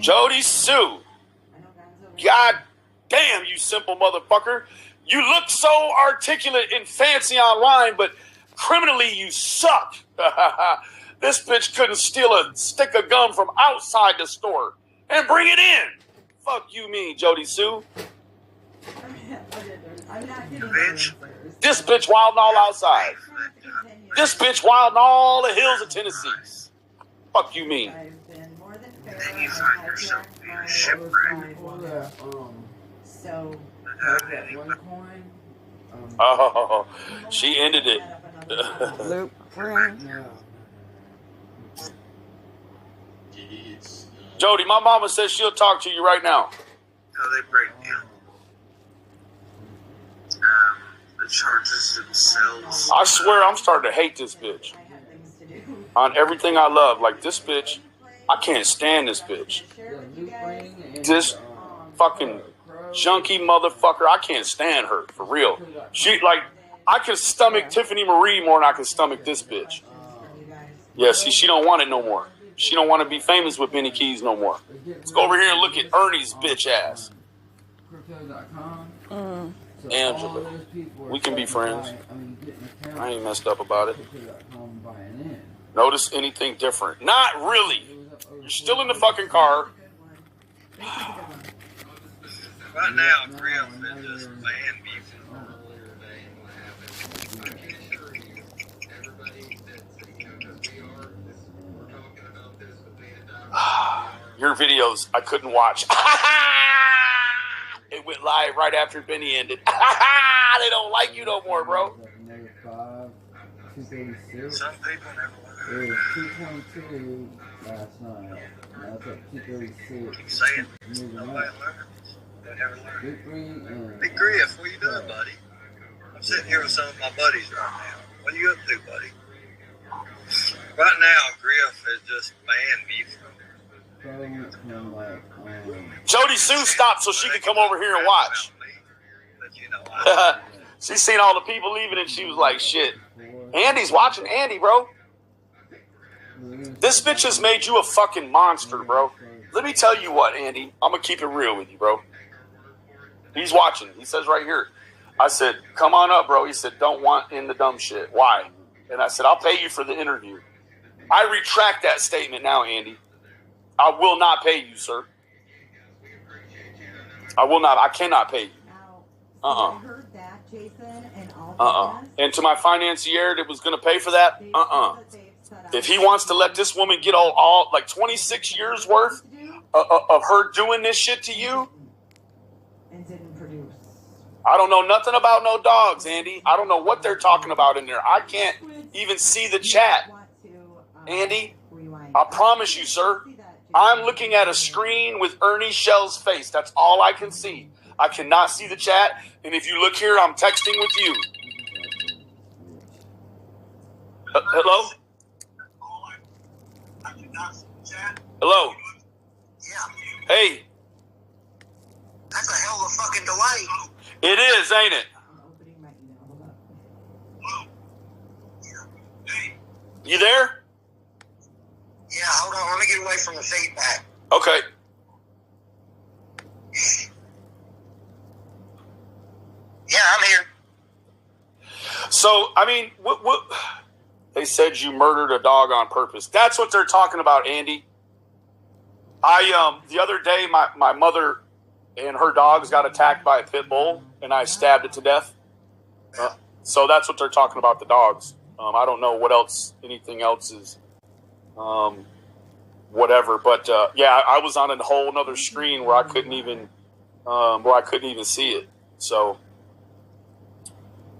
Jody Sue. God damn, you simple motherfucker. You look so articulate and fancy online, but criminally you suck. This bitch couldn't steal a stick of gum from outside the store and bring it in. Fuck you mean, Jody Sue. Bitch. This bitch wild and all outside. This bitch wild in all the hills of Tennessee. Fuck you mean. Then you find yourself being a shipwreck. Oh, she ended it. Loop. Jody, my mama says she'll talk to you right now. How they break down the charges themselves. I swear I'm starting to hate this bitch. On everything I love. Like this bitch, I can't stand this bitch. This fucking junkie motherfucker, I can't stand her, for real. She, like, I can stomach Tiffany Marie more than I can stomach this bitch. Yeah, see, she don't want it no more. She don't want to be famous with Benny Keyz no more. Let's go over here and look at Ernie's bitch ass. Angela, we can be friends. I ain't messed up about it. Notice anything different? Not really. You're still in the fucking car. Right now, Griff is just fan beefing. Your videos I couldn't watch. It went live right after Benny ended. They don't like you no more, bro. Some people never It was 222 last night. Now it's at 236. keep saying Moving nobody up. learns. They never learn. Big green and Big Griff, what you doing, buddy? I'm sitting here with some of my buddies right now. What are you up to, buddy? Right now, Griff is just fan beefing. from like Jody Sue stopped so she could come over here and watch. But you know, I She seen all the people leaving and she was like, shit. Andy's watching Andy, bro. This bitch has made you a fucking monster, bro. Let me tell you what, Andy. I'm going to keep it real with you, bro. He's watching. He says right here. I said, come on up, bro. He said, don't want in the dumb shit. Why? And I said, I'll pay you for the interview. I retract that statement now, Andy. I will not pay you, sir. I will not. I cannot pay you. I heard that, Jason, and And to my financier that was going to pay for that, If he wants to let this woman get all like 26 years worth of her doing this shit to you, and didn't produce. I don't know nothing about no dogs, Andy. I don't know what they're talking about in there. I can't even see the chat. Andy, I promise you, sir, I'm looking at a screen with Ernie Shell's face. That's all I can see. I cannot see the chat. And if you look here, I'm texting with you. Hello? Hello? yeah, Hey, that's a hell of a fucking delay. it is, ain't it? I'm opening my email. Hold up. You there? Yeah, hold on, let me get away from the feedback. Okay. Yeah, I'm here. So, I mean, what? They said you murdered a dog on purpose. That's what they're talking about, Andy. The other day, my mother and her dogs got attacked by a pit bull, and I stabbed it to death. So that's what they're talking about, the dogs. I don't know what else, anything else is, whatever. But yeah, I was on a whole nother screen where I couldn't even see it. So,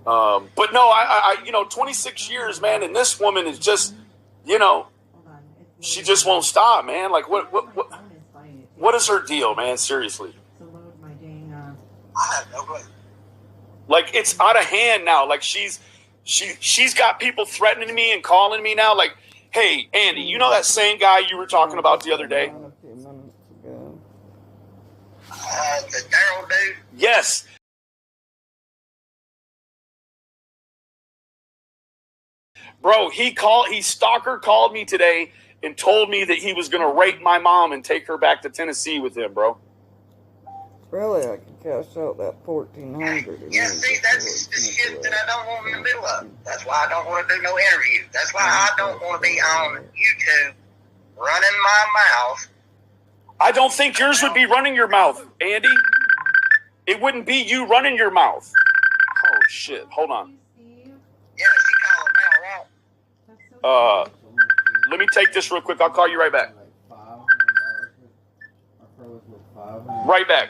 but no, I 26 years, man, and this woman is just, she just won't stop, man. Like, what is her deal, man? Seriously. I have no clue. Like, it's out of hand now. Like, she's got people threatening me and calling me now. Like, hey, Andy, you know that same guy you were talking about the other day? The Daryl dude? Yes. Bro, he stalker called me today and told me that he was going to rape my mom and take her back to Tennessee with him, bro. Really, I can cash out that 1,400. Yeah, see, that's the shit that I don't want in the middle of. That's why I don't want to do no interviews. That's why I don't want to be on YouTube running my mouth. I don't think yours would be running your mouth, Andy. It wouldn't be you running your mouth. Oh, shit. Hold on. Yeah, she calling now, right? Let me take this real quick. I'll call you right back. Right back.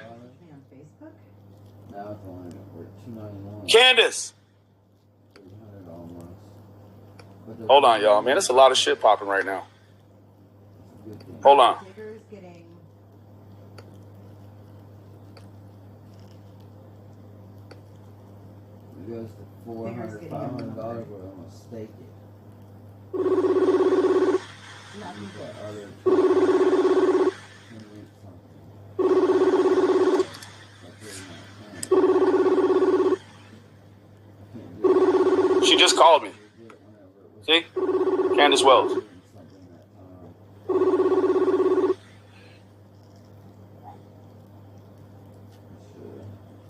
Now it's only for $291. Candus. Hold on, y'all. Man, there's a lot of shit popping right now. Hold on. It goes to $400, $500, we're gonna stake it. She just called me. See? Candus Wells.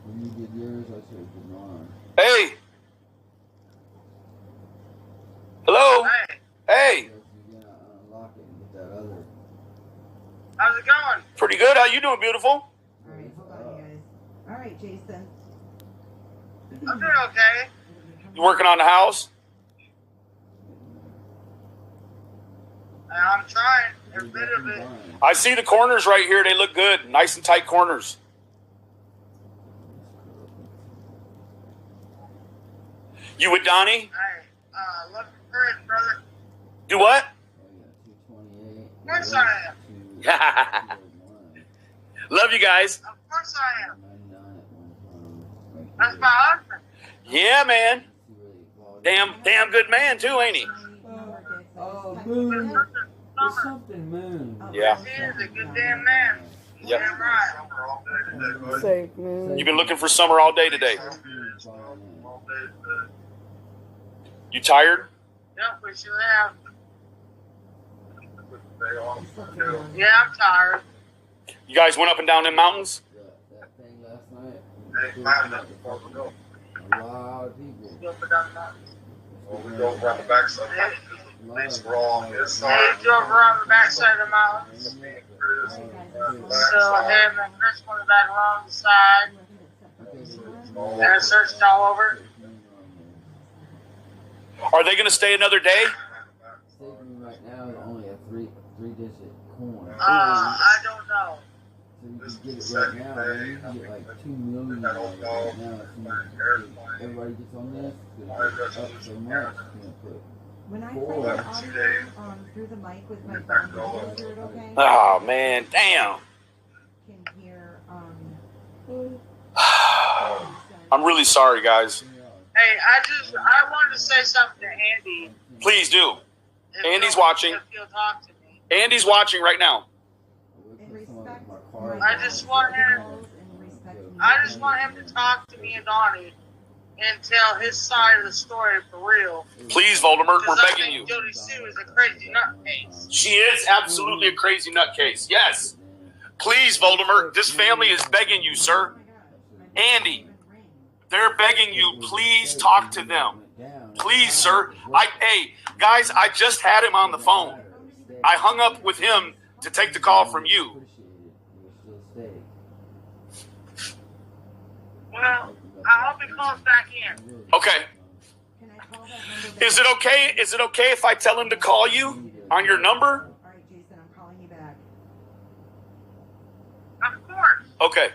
When you did yours, I should have did mine. Hey. Hello. Hey. Unlock it and get that other. How's it going? Pretty good. How you doing, beautiful? All right, hold on, you guys. All right, Jason. I'm doing okay. You working on the house? I'm trying every bit of it. I see the corners right here. They look good. Nice and tight corners. You with Donnie? Hey, love your courage, brother. Do what? Of course I am. Love you guys. Of course I am. That's my husband. Yeah, man. Damn good man too, ain't he? Oh, moon. There's something moon. Yeah. He is a good damn man. Yep. Damn right. Safe moon. You've been looking for summer all day today. You tired? Yep, we sure have. Yeah, I'm tired. You guys went up and down them mountains? That thing last night. A lot of people. We drove around the backside. Police were all on his side. Yeah, he drove around the backside of the mountains. So him and Chris went back along the side. And I searched all over. Are they going to stay another day? Saving right now is only a three-digit coin. I don't know. So you can get it right now, man. You can get like 2 million right now. Everybody gets on this, it's up so much. When I play the audio through the mic with my phone, can you hear it okay? Oh, man. Damn. Can hear, I'm really sorry, guys. Hey, I wanted to say something to Andy. Please do. If Andy's he'll- watching. If he'll talk to me. Andy's watching right now. in respect, I just want him to talk to me and Donnie and tell his side of the story for real. Please, Voldemort, we're Because I begging you. think Jodisues is a crazy nutcase. She is absolutely a crazy nutcase. Yes. Please, Voldemort, this family is begging you, sir. Andy, they're begging you. Please talk to them. Please, sir. Hey, guys, I just had him on the phone. I hung up with him to take the call from you. Well, I hope he calls back in. Okay. can I call that number back? Is it okay? Is it okay if I tell him to call you on your number? All right, Jason, I'm calling you back. Of course. Okay.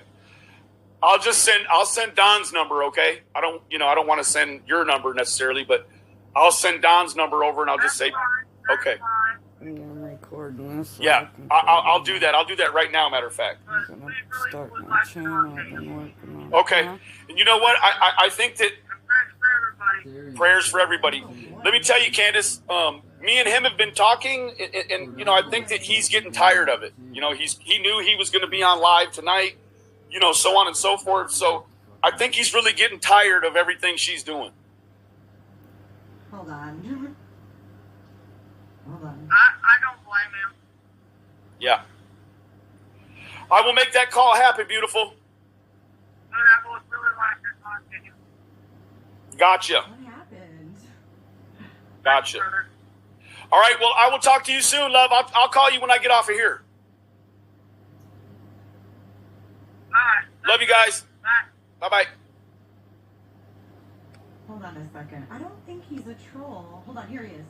I'll send Don's number, okay? I don't want to send your number necessarily, but I'll send Don's number over and I'll just say, okay. Yeah, I'm recording this. So Yeah, I'll do that. I'll do that right now, matter of fact. I'm gonna start my channel. I've been working on. Okay. And you know what? I think that Everybody. prayers for everybody. Let me tell you, Candus, me and him have been talking, and I think that he's getting tired of it. He knew he was going to be on live tonight, so on and so forth. So I think he's really getting tired of everything she's doing. Hold on. Hold on. I don't blame ma'am. Yeah. I will make that call happen, beautiful. Good, I was really like to talk to you. Gotcha. What happened? Gotcha. All right, well, I will talk to you soon, love. I'll call you when I get off of here. Alright. Love you guys. Bye. Bye-bye. Hold on a second. I don't think he's a troll. Hold on, here he is.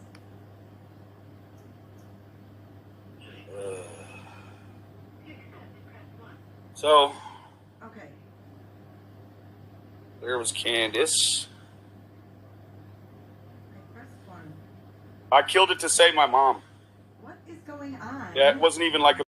So, Okay. there was Candus. I pressed one. I killed it to save my mom. What is going on? Yeah, it wasn't even like a